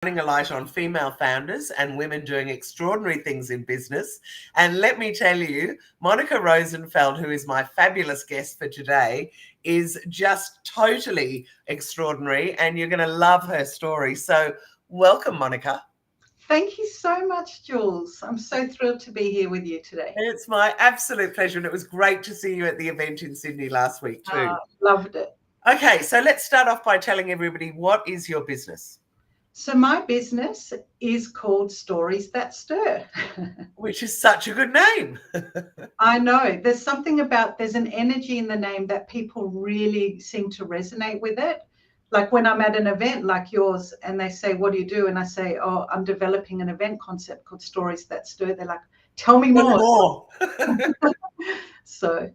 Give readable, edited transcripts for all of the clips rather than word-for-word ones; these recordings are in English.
shining a light on female founders and women doing extraordinary things in business. And let me tell you, Monica Rosenfeld, who is my fabulous guest for today, is just totally extraordinary, and you're going to love her story. So welcome, Monica. Thank you so much, Jules. I'm so thrilled to be here with you today. It's my absolute pleasure, and it was great to see you at the event in Sydney last week too. Loved it. Okay, so let's start off by telling everybody, what is your business? So my business is called Stories That Stir. Which is such a good name. I know. There's an energy in the name that people really seem to resonate with it. Like when I'm at an event like yours and they say, what do you do? And I say, oh, I'm developing an event concept called Stories That Stir. They're like, tell me more. So.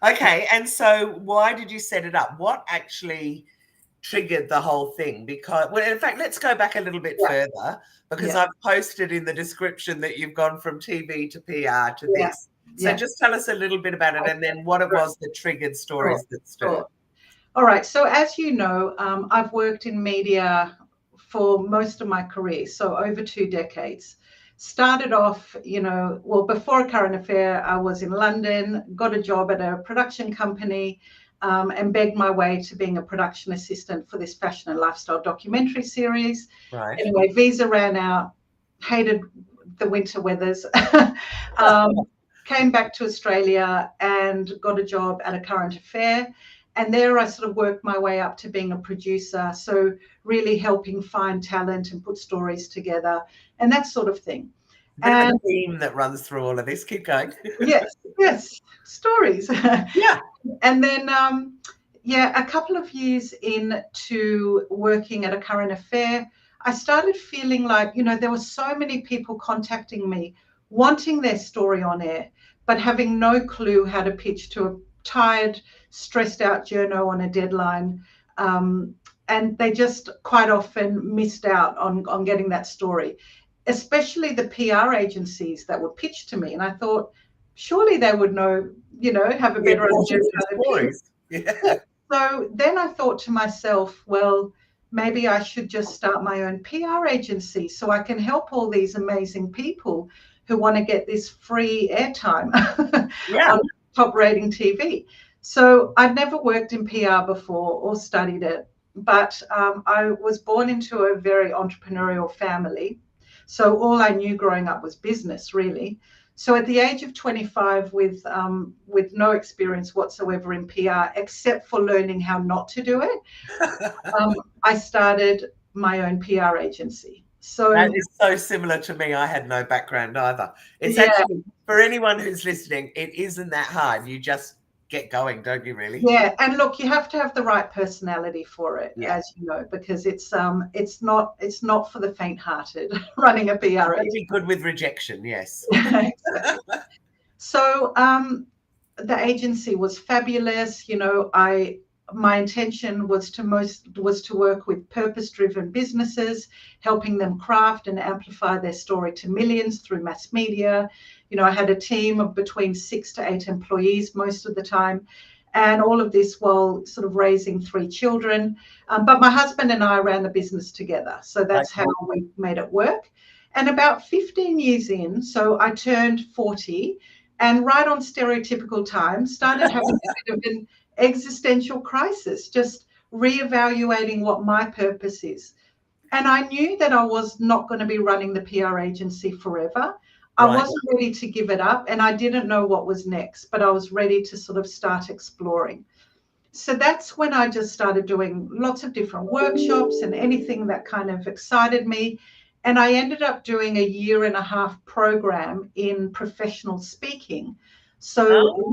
Okay. And so why did you set it up? What actually triggered the whole thing? Because, well, in fact, let's go back a little bit further, because I've posted in the description that you've gone from TV to PR to this. So just tell us a little bit about it, and then what it was that triggered Stories That Stir. All right. So as you know, I've worked in media for most of my career, so over 2 decades. Started off, before a current affair, I was in London, got a job at a production company, and begged my way to being a production assistant for this fashion and lifestyle documentary series. Right. Anyway, visa ran out, hated the winter weathers, came back to Australia and got a job at a current affair. And there I sort of worked my way up to being a producer. So really helping find talent and put stories together and that sort of thing. And a theme that runs through all of this. Keep going. Yes. Stories. Yeah. And then, a couple of years into working at a current affair, I started feeling like, there were so many people contacting me, wanting their story on air, but having no clue how to pitch to a tired, stressed out journo on a deadline. And they just quite often missed out on getting that story, especially the PR agencies that would pitch to me. And I thought, surely they would know, have a better idea of how to pitch. Yeah. So then I thought to myself, well, maybe I should just start my own PR agency so I can help all these amazing people who want to get this free airtime on top rating TV. So I'd never worked in PR before or studied it, but I was born into a very entrepreneurial family. So all I knew growing up was business, really. So at the age of 25, with no experience whatsoever in PR, except for learning how not to do it, I started my own PR agency. So that is so similar to me. I had no background either. It's actually, for anyone who's listening, it isn't that hard. You just get going, don't you, really? Yeah. And look, you have to have the right personality for it, as you know, because it's not for the faint-hearted running a PR agency. Be good with rejection, yes. Exactly. So the agency was fabulous. My intention was to work with purpose-driven businesses, helping them craft and amplify their story to millions through mass media. I had a team of between 6 to 8 employees most of the time, and all of this while sort of raising 3 children. But my husband and I ran the business together, so that's how we made it work. And about 15 years in, so I turned 40, and right on stereotypical time, started having a bit of an existential crisis, just reevaluating what my purpose is. And I knew that I was not going to be running the PR agency forever. I wasn't ready to give it up, and I didn't know what was next, but I was ready to sort of start exploring. So that's when I just started doing lots of different workshops and anything that kind of excited me. And I ended up doing a 1.5-year program in professional speaking. So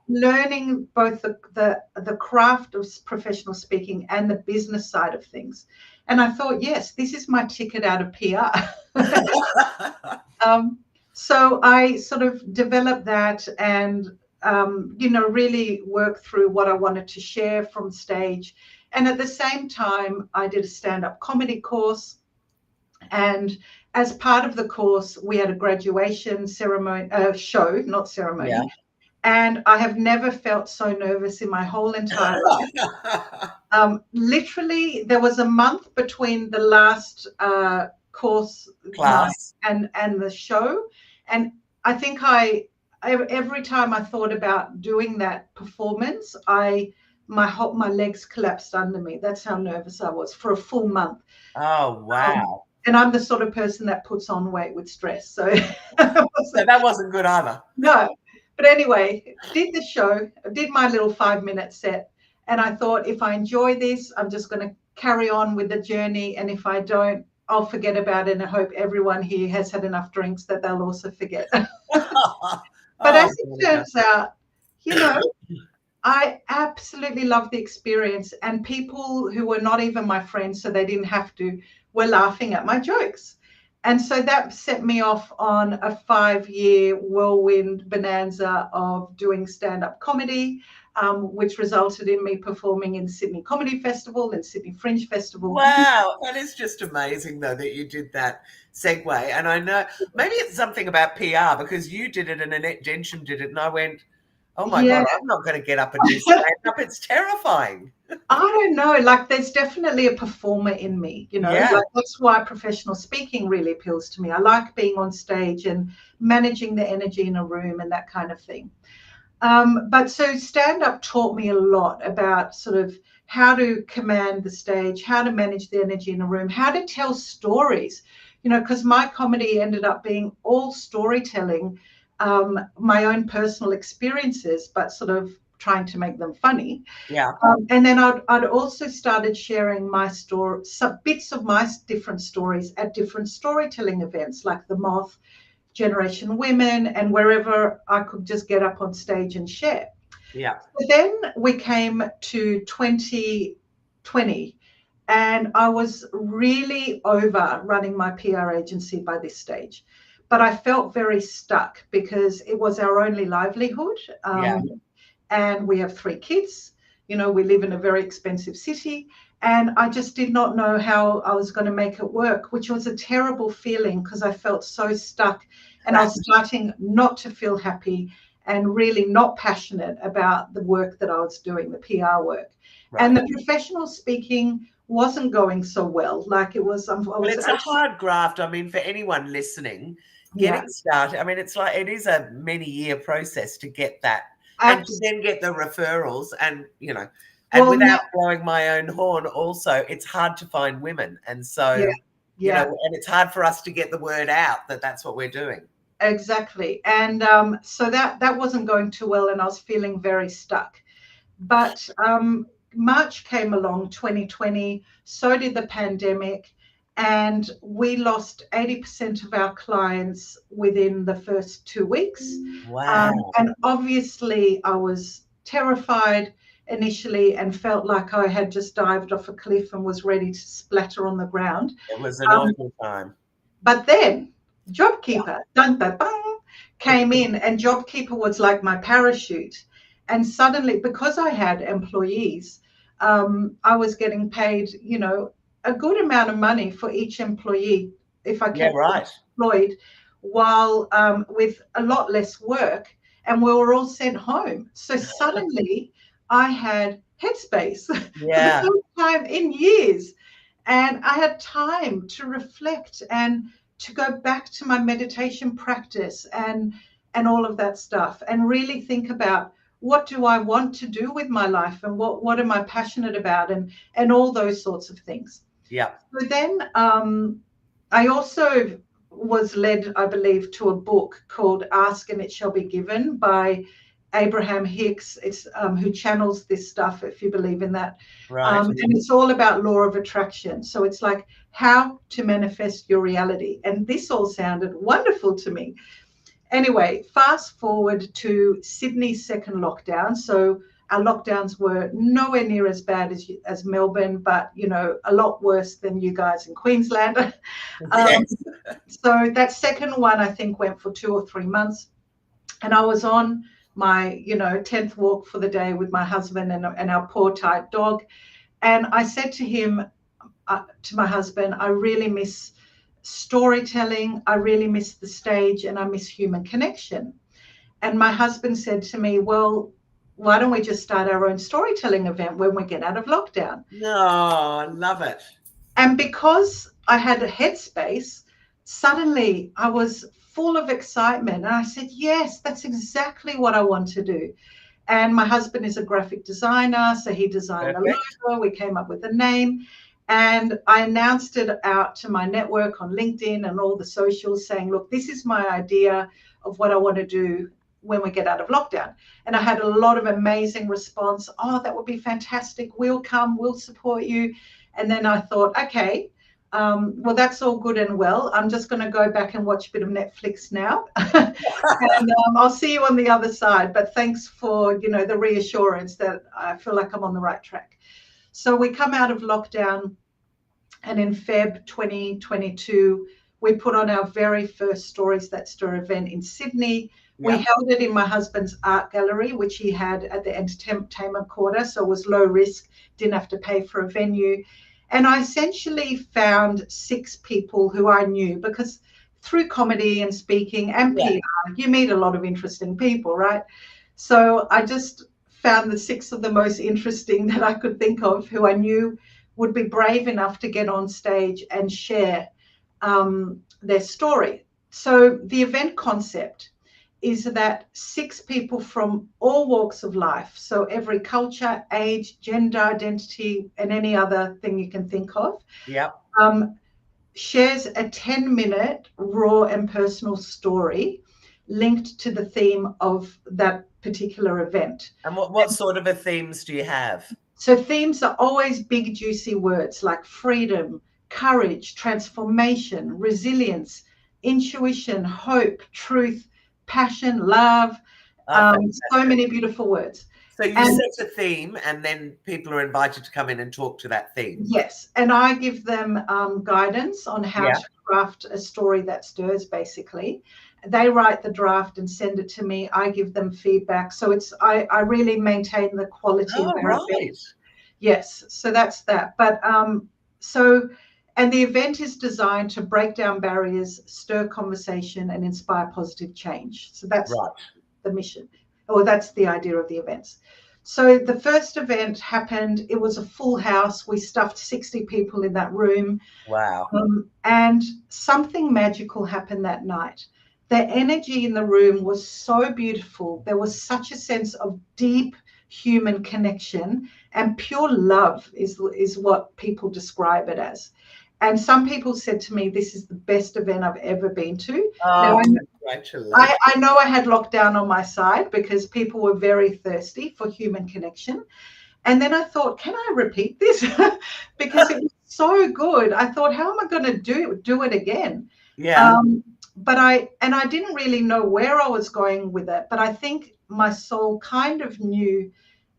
learning both the craft of professional speaking and the business side of things. And I thought, yes, this is my ticket out of PR. So I sort of developed that and, really worked through what I wanted to share from stage. And at the same time, I did a stand-up comedy course. And as part of the course, we had a graduation ceremony, show, not ceremony. And I have never felt so nervous in my whole entire life. Literally, there was a month between the last course class and the show. And I think every time I thought about doing that performance, my legs collapsed under me. That's how nervous I was for a full month. Oh, wow. And I'm the sort of person that puts on weight with stress. So that wasn't good either. No. But anyway, did the show, did my little 5-minute set. And I thought, if I enjoy this, I'm just going to carry on with the journey. And if I don't, I'll forget about it. And I hope everyone here has had enough drinks that they'll also forget. But as it turns out, I absolutely loved the experience. And people who were not even my friends, so they didn't have to, were laughing at my jokes. And so that set me off on a 5-year whirlwind bonanza of doing stand-up comedy, which resulted in me performing in Sydney Comedy Festival and Sydney Fringe Festival. Wow, that is just amazing, though, that you did that segue. And I know maybe it's something about PR, because you did it and Annette Gensham did it, and I went, oh my God, I'm not going to get up and do stand-up. It's terrifying. I don't know. Like, there's definitely a performer in me, Like, that's why professional speaking really appeals to me. I like being on stage and managing the energy in a room and that kind of thing. But so stand-up taught me a lot about sort of how to command the stage, how to manage the energy in a room, how to tell stories, because my comedy ended up being all storytelling, my own personal experiences, but sort of trying to make them funny. Yeah. And then I'd also started sharing my story, some bits of my different stories at different storytelling events, like the Moth, Generation Women, and wherever I could just get up on stage and share. Yeah. So then we came to 2020, and I was really over running my PR agency by this stage. But I felt very stuck because it was our only livelihood. And we have 3 kids. We live in a very expensive city. And I just did not know how I was going to make it work, which was a terrible feeling because I felt so stuck. And I was starting not to feel happy and really not passionate about the work that I was doing, the PR work. Right. And the professional speaking wasn't going so well. Like, it was. It's a hard graft. I mean, for anyone listening, getting started, I mean, it's like, it is a many-year process to get that. And to then get the referrals and, and without blowing my own horn also, it's hard to find women. And so, and it's hard for us to get the word out that that's what we're doing. Exactly. And so that wasn't going too well, and I was feeling very stuck. But March came along, 2020, so did the pandemic. And we lost 80% of our clients within the first 2 weeks. Wow. And obviously I was terrified initially and felt like I had just dived off a cliff and was ready to splatter on the ground. It was an awful time. But then JobKeeper, dun, dun, dun, came in, and JobKeeper was like my parachute. And suddenly, because I had employees, I was getting paid, a good amount of money for each employee if I kept them employed, while with a lot less work, and we were all sent home. So suddenly I had headspace for the first time in years, and I had time to reflect and to go back to my meditation practice and all of that stuff, and really think about, what do I want to do with my life, and what am I passionate about, and all those sorts of things. Yeah. So then I also was led, I believe, to a book called Ask and It Shall Be Given by Abraham Hicks. It's who channels this stuff, if you believe in that. Right. And it's all about law of attraction. So it's like how to manifest your reality. And this all sounded wonderful to me. Anyway, fast forward to Sydney's second lockdown. So our lockdowns were nowhere near as bad as Melbourne, but, a lot worse than you guys in Queensland. So that second one, I think, went for 2 or 3 months. And I was on my, 10th walk for the day with my husband and our poor tight dog. And I said to him, to my husband, I really miss storytelling. I really miss the stage, and I miss human connection. And my husband said to me, well, why don't we just start our own storytelling event when we get out of lockdown? No, I love it. And because I had a headspace, suddenly I was full of excitement. And I said, yes, that's exactly what I want to do. And my husband is a graphic designer, so he designed the logo. We came up with a name. And I announced it out to my network on LinkedIn and all the socials saying, look, this is my idea of what I want to do when we get out of lockdown. And I had a lot of amazing response. Oh, that would be fantastic. We'll come. We'll support you. And then I thought, okay, well, that's all good and well. I'm just going to go back and watch a bit of Netflix now. And I'll see you on the other side. But thanks for, the reassurance that I feel like I'm on the right track. So we come out of lockdown, and in Feb 2022, we put on our very first Stories That Stir event in Sydney. Yep. We held it in my husband's art gallery, which he had at the entertainment quarter. So it was low risk, didn't have to pay for a venue. And I essentially found 6 people who I knew, because through comedy and speaking and PR, you meet a lot of interesting people, right? So I just found the 6 of the most interesting that I could think of who I knew would be brave enough to get on stage and share their story. So the event concept is that 6 people from all walks of life, so every culture, age, gender identity, and any other thing you can think of, shares a 10-minute raw and personal story linked to the theme of that particular event. And what sort of themes do you have? So themes are always big, juicy words like freedom, courage, transformation, resilience, intuition, hope, truth, passion, love, so many beautiful words. So you set a theme, and then people are invited to come in and talk to that theme. Yes, and I give them guidance on how to craft a story that stirs, basically. They write the draft and send it to me. I give them feedback. So I really maintain the quality of their event. Yes, so that's that. But and the event is designed to break down barriers, stir conversation, and inspire positive change. So that's the mission, or that's the idea of the events. So the first event happened, it was a full house. We stuffed 60 people in that room. Wow. And something magical happened that night. The energy in the room was so beautiful. There was such a sense of deep human connection, and pure love is what people describe it as. And some people said to me, this is the best event I've ever been to. Oh, I know I had lockdown on my side because people were very thirsty for human connection. And then I thought, can I repeat this? Because it was so good. I thought, how am I going to do it again? Yeah. But I didn't really know where I was going with it. But I think my soul kind of knew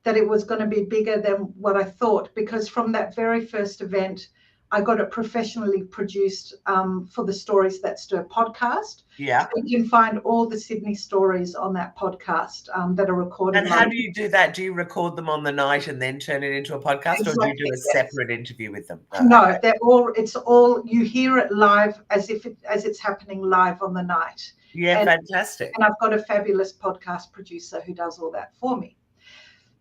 that it was going to be bigger than what I thought, because from that very first event, I got it professionally produced for the Stories That Stir podcast. Yeah. So you can find all the Sydney stories on that podcast that are recorded. And how do you do that? Do you record them on the night and then turn it into a podcast, or do you do a separate interview with them? No, it's all, you hear it live as it's happening live on the night. Yeah, fantastic. And I've got a fabulous podcast producer who does all that for me.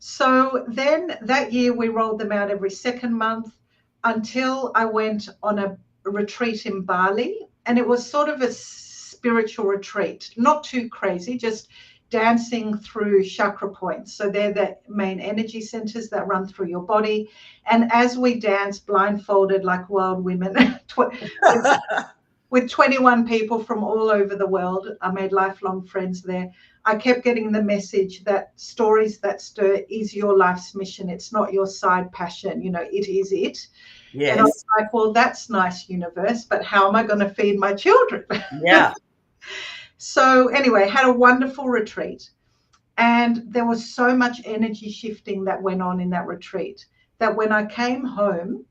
So then that year we rolled them out every second month, until I went on a retreat in Bali, and it was sort of a spiritual retreat, not too crazy, just dancing through chakra points. So they're the main energy centers that run through your body. And as we danced blindfolded like wild women with 21 people from all over the world, I made lifelong friends there. I kept getting the message that Stories That Stir is your life's mission. It's not your side passion. It is it. Yes. And I was like, well, that's nice, universe, but how am I going to feed my children? Yeah. So anyway, had a wonderful retreat. And there was so much energy shifting that went on in that retreat that when I came home,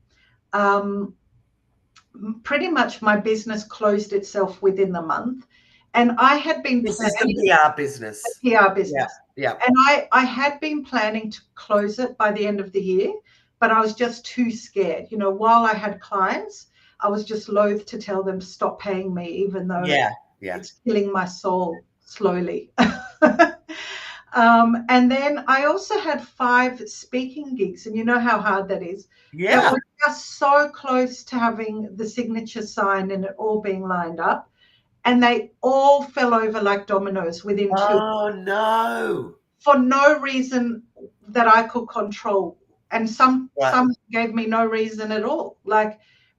pretty much my business closed itself within the month. And I had been planning. This is the PR business. The PR business. Yeah. And I had been planning to close it by the end of the year, but I was just too scared. While I had clients, I was just loath to tell them to stop paying me, even though it's killing my soul slowly. And then I also had 5 speaking gigs, and you know how hard that is. Yeah. That was just so close to having the signature signed and it all being lined up. And they all fell over like dominoes within 2 weeks. Oh, no. For no reason that I could control. And some gave me no reason at all.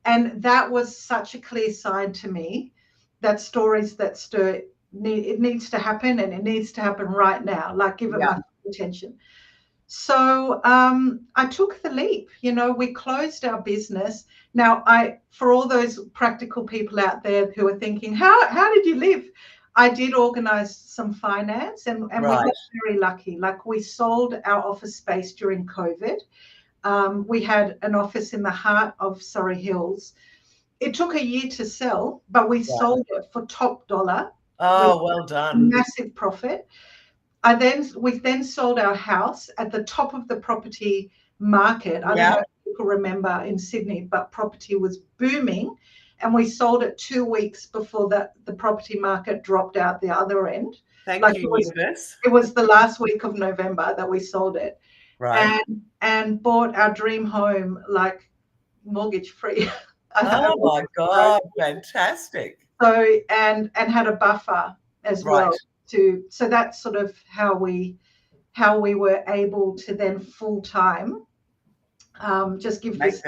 And that was such a clear sign to me that stories that stir, it needs to happen, and it needs to happen right now. Like, give it my attention. So I took the leap. We closed our business. Now, for all those practical people out there who are thinking, how did you live? I did organize some finance, and we got very lucky. Like, we sold our office space during COVID. We had an office in the heart of Surrey Hills. It took a year to sell, but we sold it for top dollar. Oh, well done. Massive profit. We then sold our house at the top of the property market. I don't know if people remember in Sydney, but property was booming. And we sold it 2 weeks before the property market dropped out the other end. Thank you, universe. It was the last week of November that we sold it. Right. And bought our dream home, like, mortgage free. Oh my God, fantastic. So, and had a buffer as well. So that's sort of how we were able to then full time just give this.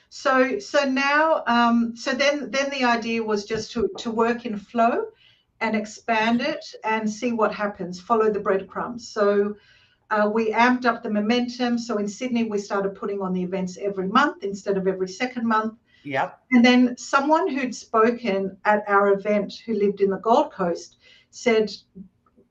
So now, so then the idea was just to work in flow and expand it and see what happens, follow the breadcrumbs. So we amped up the momentum. So in Sydney, we started putting on the events every month instead of every second month. Yep. And then someone who'd spoken at our event who lived in the Gold Coast said,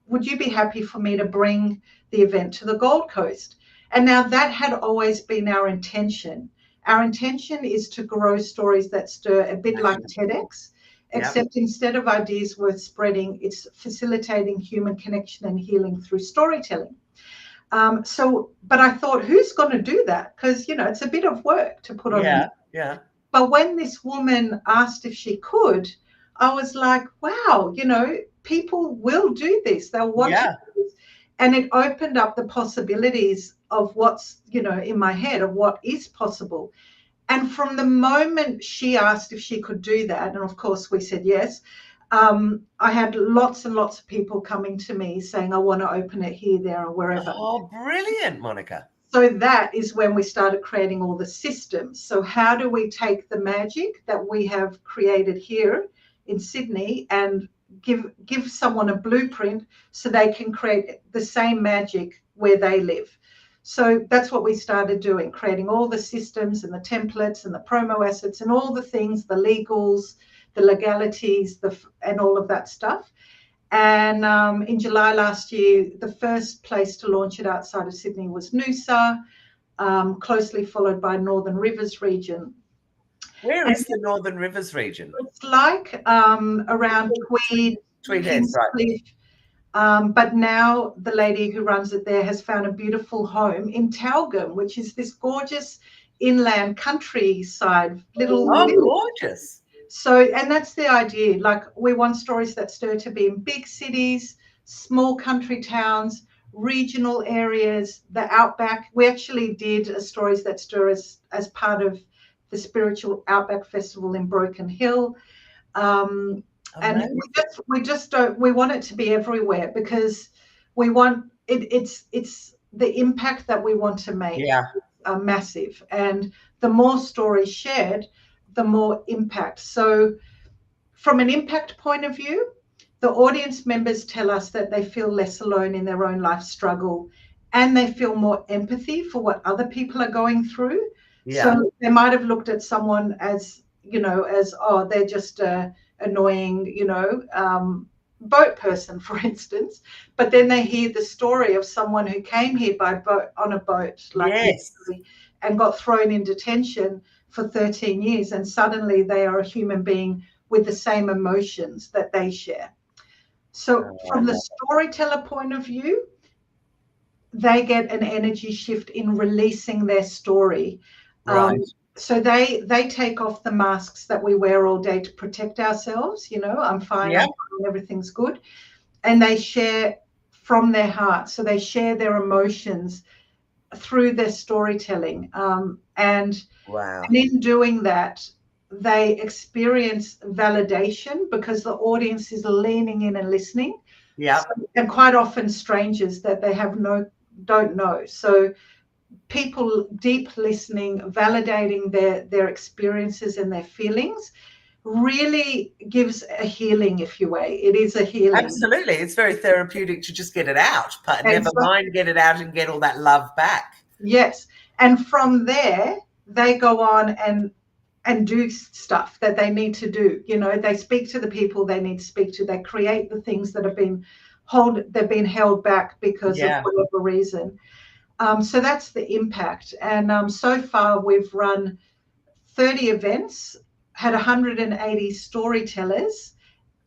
would you be happy for me to bring the event to the Gold Coast? And now that had always been our intention. Our intention is to grow stories that stir, a bit like TEDx, except instead of ideas worth spreading, it's facilitating human connection and healing through storytelling. But I thought, who's going to do that? Because, it's a bit of work to put on. Yeah. But when this woman asked if she could, I was like, wow, people will do this. They'll want to do this. And it opened up the possibilities of what's, in my head, of what is possible. And from the moment she asked if she could do that, and of course we said yes, I had lots and lots of people coming to me saying, I want to open it here, there, and wherever. Oh, brilliant, Monica. So that is when we started creating all the systems. So how do we take the magic that we have created here in Sydney and give someone a blueprint so they can create the same magic where they live? So that's what we started doing, creating all the systems and the templates and the promo assets and all the things, the legals, the legalities, and all of that stuff. And in July last year, the first place to launch it outside of Sydney was Noosa, closely followed by Northern Rivers region. Where is the Northern Rivers region? It's like around Tweed Heads, right. But now the lady who runs it there has found a beautiful home in Tyalgum, which is this gorgeous inland countryside little village. Gorgeous. So, and that's the idea. Like, we want stories that stir to be in big cities, small country towns, regional areas, the outback. We actually did a Stories That Stir as part of the Spiritual Outback Festival in Broken Hill. And we want it to be everywhere because we want it's the impact that we want to make massive. And the more stories shared, the more impact. So from an impact point of view, the audience members tell us that they feel less alone in their own life struggle and they feel more empathy for what other people are going through. So they might have looked at someone as, oh, they're just annoying, boat person, for instance. But then they hear the story of someone who came here on a boat, and got thrown in detention for 13 years, and suddenly they are a human being with the same emotions that they share. So from the storyteller point of view, they get an energy shift in releasing their story. So they take off the masks that we wear all day to protect ourselves. I'm fine, everything's good. and they share from their heart. So they share their emotions through their storytelling. And in doing that, they experience validation because the audience is leaning in and listening. Yeah. So, and quite often strangers that they don't know. So people deep listening, validating their experiences and their feelings really gives a healing, if you will. It is a healing. Absolutely. It's very therapeutic to just get it out, but never Exactly. mind get it out and get all that love back. Yes. And from there, they go on and do stuff that they need to do. You know, they speak to the people they need to speak to. They create the things that have been held back because of whatever reason. So that's the impact. And so far we've run 30 events, had 180 storytellers.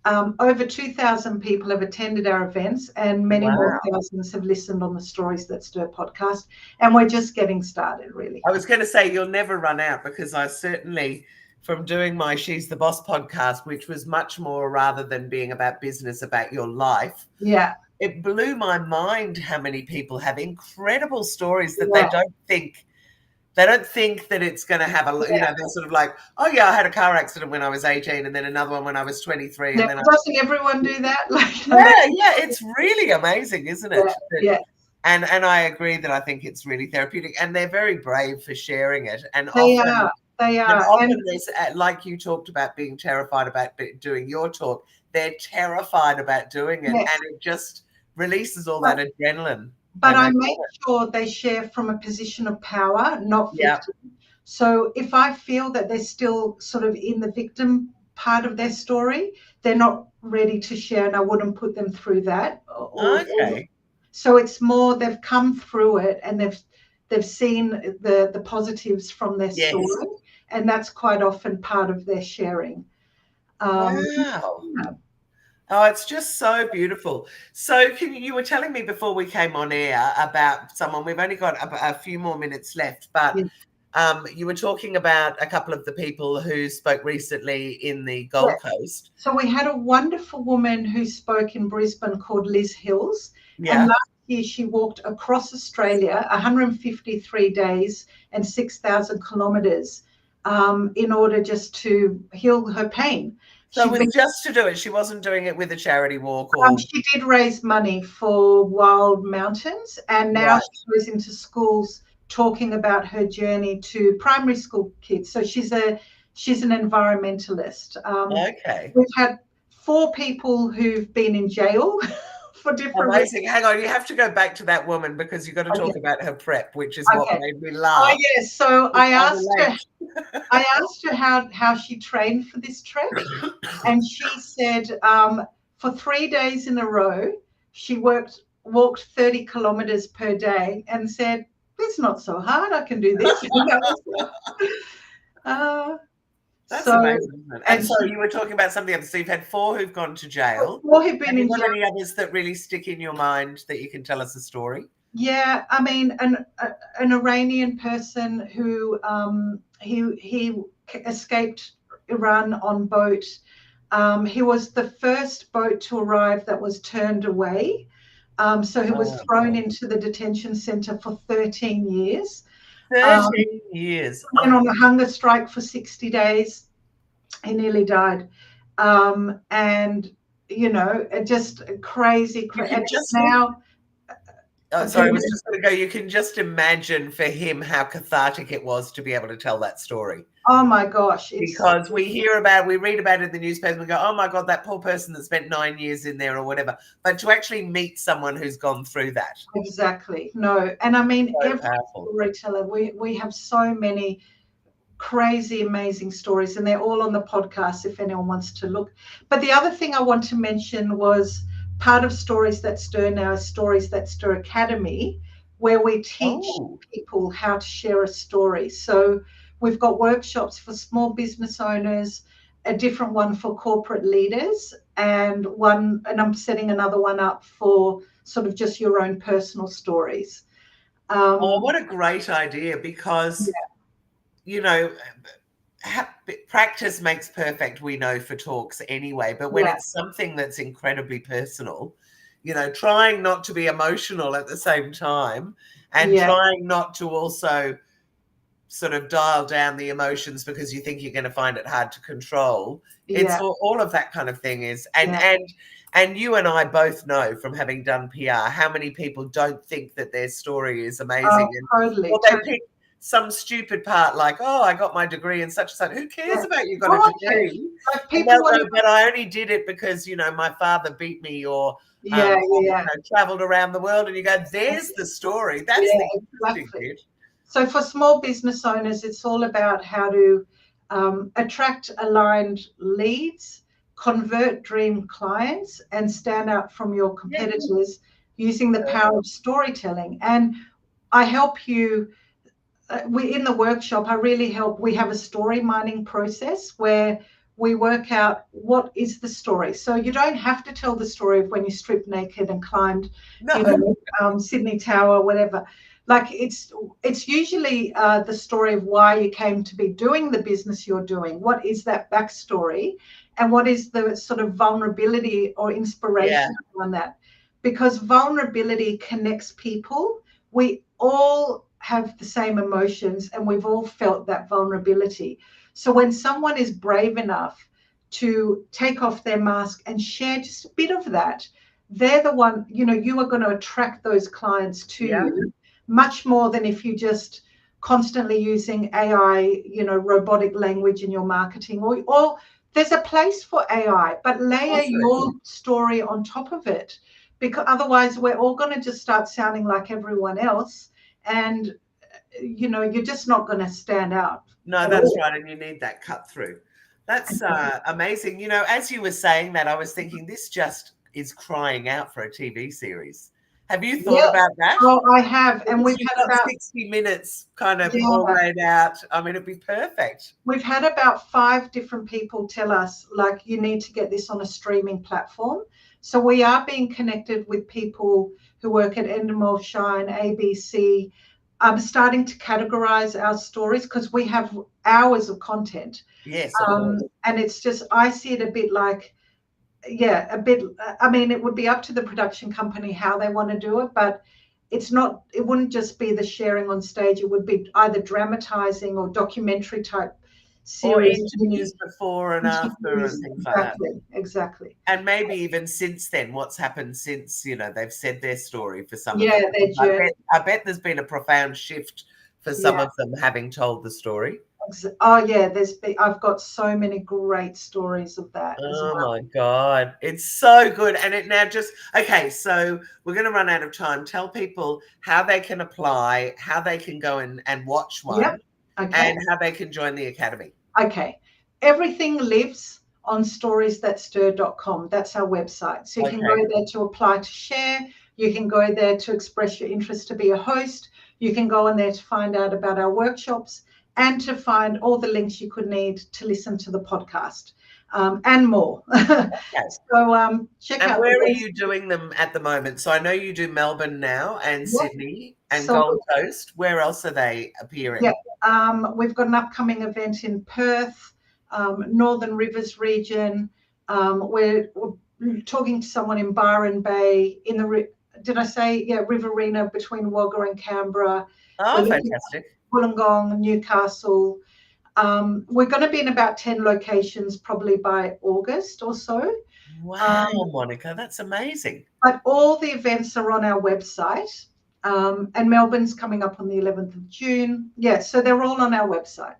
Over 2,000 people have attended our events, and many more thousands have listened on the Stories That Stir podcast. And we're just getting started, really. I was going to say you'll never run out, because I certainly, from doing my She's the Boss podcast, which was much more rather than being about business, about your life. Yeah. It blew my mind how many people have incredible stories that they don't think that it's going to have a, you know, they're sort of like, oh yeah, I had a car accident when I was 18 and then another one when I was 23. Yeah, and then doesn't everyone do that? It's really amazing, isn't it? Yeah. And I agree that I think it's really therapeutic, and they're very brave for sharing it. And They often, are. Often there's, like you talked about being terrified about doing your talk, they're terrified about doing it, and it just releases all that adrenaline. But I make sure they share from a position of power, not victim. So if I feel that they're still sort of in the victim part of their story, they're not ready to share, and I wouldn't put them through that. So it's more they've come through it, and they've seen the positives from their story, and that's quite often part of their sharing. Oh, it's just so beautiful. So you were telling me before we came on air about someone, we've only got a few more minutes left, but you were talking about a couple of the people who spoke recently in the Gold Coast. So we had a wonderful woman who spoke in Brisbane called Liz Hills. Yeah. And last year she walked across Australia 153 days and 6,000 kilometres in order just to heal her pain. So it was just to do it. She wasn't doing it with a charity walk, she did raise money for Wild Mountains, and now she goes into schools talking about her journey to primary school kids. So she's an environmentalist. We've had 4 people who've been in jail for different reasons. Hang on, you have to go back to that woman, because you've got to talk about her prep, which is what made me laugh. Oh yes, so I asked her how she trained for this trek, and she said for 3 days in a row she walked 30 kilometers per day, and said, it's not so hard, I can do this. That's amazing. And so you were talking about something else. So you've had 4 who've gone to jail. 4 who've been in jail. Any others that really stick in your mind that you can tell us a story? Yeah, I mean, an Iranian person who he escaped Iran on boat. He was the first boat to arrive that was turned away. So he was thrown into the detention center for 13 years. 13 years. Went on a hunger strike for 60 days. He nearly died. And, you know, just crazy. And now... sorry, I was just going to go. You can just imagine for him how cathartic it was to be able to tell that story. Oh my gosh! Because we read about it in the newspaper, and we go, "Oh my God, that poor person that spent 9 years in there, or whatever." But to actually meet someone who's gone through that, exactly. No, and I mean, every storyteller, we have so many crazy, amazing stories, and they're all on the podcast if anyone wants to look. But the other thing I want to mention was, part of Stories That Stir now is Stories That Stir Academy, where we teach people how to share a story. So we've got workshops for small business owners, a different one for corporate leaders, and I'm setting another one up for sort of just your own personal stories. What a great idea, because, you know, practice makes perfect, we know, for talks anyway, but when it's something that's incredibly personal, trying not to be emotional at the same time and trying not to also sort of dial down the emotions because you think you're going to find it hard to control. It's all of that kind of thing is, and you and I both know from having done PR how many people don't think that their story is amazing. Totally. Or they pick some stupid part like, oh, I got my degree in such and such. Who cares about you got a degree? Like people go, but I only did it because, my father beat me or traveled around the world. And you go, there's the story. That's the interesting bit. So for small business owners, it's all about how to attract aligned leads, convert dream clients, and stand out from your competitors using the power of storytelling. And I help you. In the workshop, I really help. We have a story mining process where we work out what is the story. So you don't have to tell the story of when you stripped naked and climbed, Sydney Tower, whatever. Like it's usually the story of why you came to be doing the business you're doing. What is that backstory, and what is the sort of vulnerability or inspiration on that? Because vulnerability connects people. We all have the same emotions, and we've all felt that vulnerability. So when someone is brave enough to take off their mask and share just a bit of that, they're the one. You are going to attract those clients to you. Much more than if you just constantly using AI, robotic language in your marketing, or there's a place for AI, but layer your story on top of it, because otherwise we're all going to just start sounding like everyone else, and you're just not going to stand out. No, that's right, and you need that cut through. That's amazing. As you were saying that, I was thinking this just is crying out for a TV series. Have you thought about that? Oh, I have. And we've had about 60 minutes kind of all laid out. I mean, it'd be perfect. We've had about 5 different people tell us, like, you need to get this on a streaming platform. So we are being connected with people who work at Endemol Shine, ABC. I'm starting to categorize our stories because we have hours of content. Yes. And it's just, I see it a bit like, I mean, it would be up to the production company how they want to do it, but it wouldn't just be the sharing on stage. It would be either dramatizing or documentary type series. Or interviews before and after and things like that. Exactly. And maybe even since then, what's happened since, they've said their story for some of them. I bet there's been a profound shift for some of them having told the story. Oh yeah, I've got so many great stories of that. My God, it's so good. And it now so we're going to run out of time. Tell people how they can apply, how they can go and watch one, and how they can join the academy. Okay, everything lives on storiesthatstir.com. That's our website. So you can go there to apply to share. You can go there to express your interest to be a host. You can go on there to find out about our workshops, and to find all the links you could need to listen to the podcast, and more. So check out. And where are you doing them at the moment? So I know you do Melbourne now and Sydney and Gold Coast. Where else are they appearing? We've got an upcoming event in Perth, Northern Rivers region. We're talking to someone in Byron Bay, in the Riverina between Wagga and Canberra. Oh, fantastic. Wollongong, Newcastle. We're going to be in about 10 locations probably by August or so. Wow, Monica, that's amazing. But all the events are on our website, and Melbourne's coming up on the 11th of June. So they're all on our website.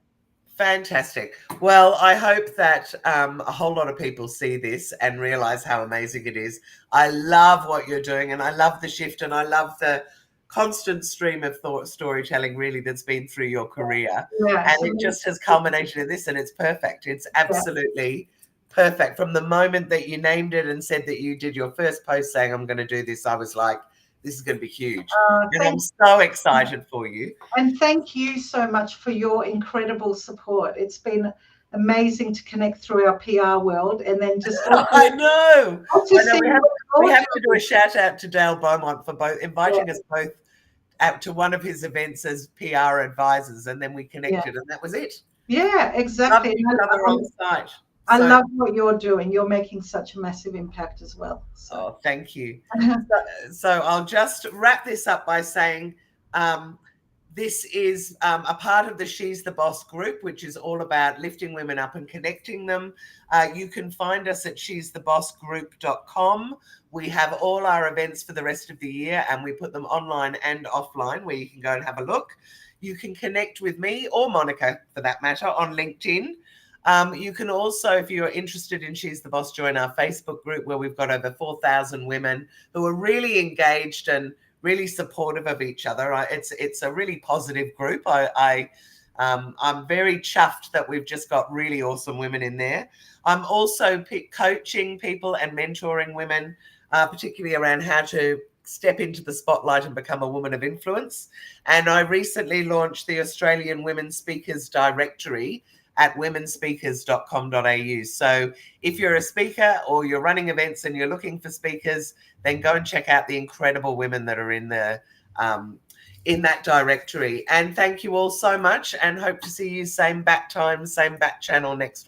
Fantastic. Well, I hope that a whole lot of people see this and realize how amazing it is. I love what you're doing, and I love the shift, and I love the constant stream of storytelling really that's been through your career, and it just has culminated in this, and it's perfect. It's absolutely perfect. From the moment that you named it and said that you did your first post saying I'm going to do this, I was like, this is going to be huge, and I'm so excited for you. And thank you so much for your incredible support. It's been amazing to connect through our PR world, and then just I know. We have to do a shout out to Dale Beaumont for both inviting us both out to one of his events as PR advisors, and then we connected, and that was it. Yeah, exactly. Each other on site. I love what you're doing. You're making such a massive impact as well. So. Oh, thank you. So I'll just wrap this up by saying this is a part of the She's the Boss group, which is all about lifting women up and connecting them. You can find us at she'sthebossgroup.com. We have all our events for the rest of the year, and we put them online and offline where you can go and have a look. You can connect with me or Monica, for that matter, on LinkedIn. You can also, if you're interested in She's the Boss, join our Facebook group where we've got over 4,000 women who are really engaged and really supportive of each other. It's a really positive group. I'm very chuffed that we've just got really awesome women in there. I'm also coaching people and mentoring women, particularly around how to step into the spotlight and become a woman of influence. And I recently launched the Australian Women Speakers Directory at womenspeakers.com.au. So if you're a speaker or you're running events and you're looking for speakers, then go and check out the incredible women that are in the in that directory. And thank you all so much, and hope to see you same bat time, same bat channel next week.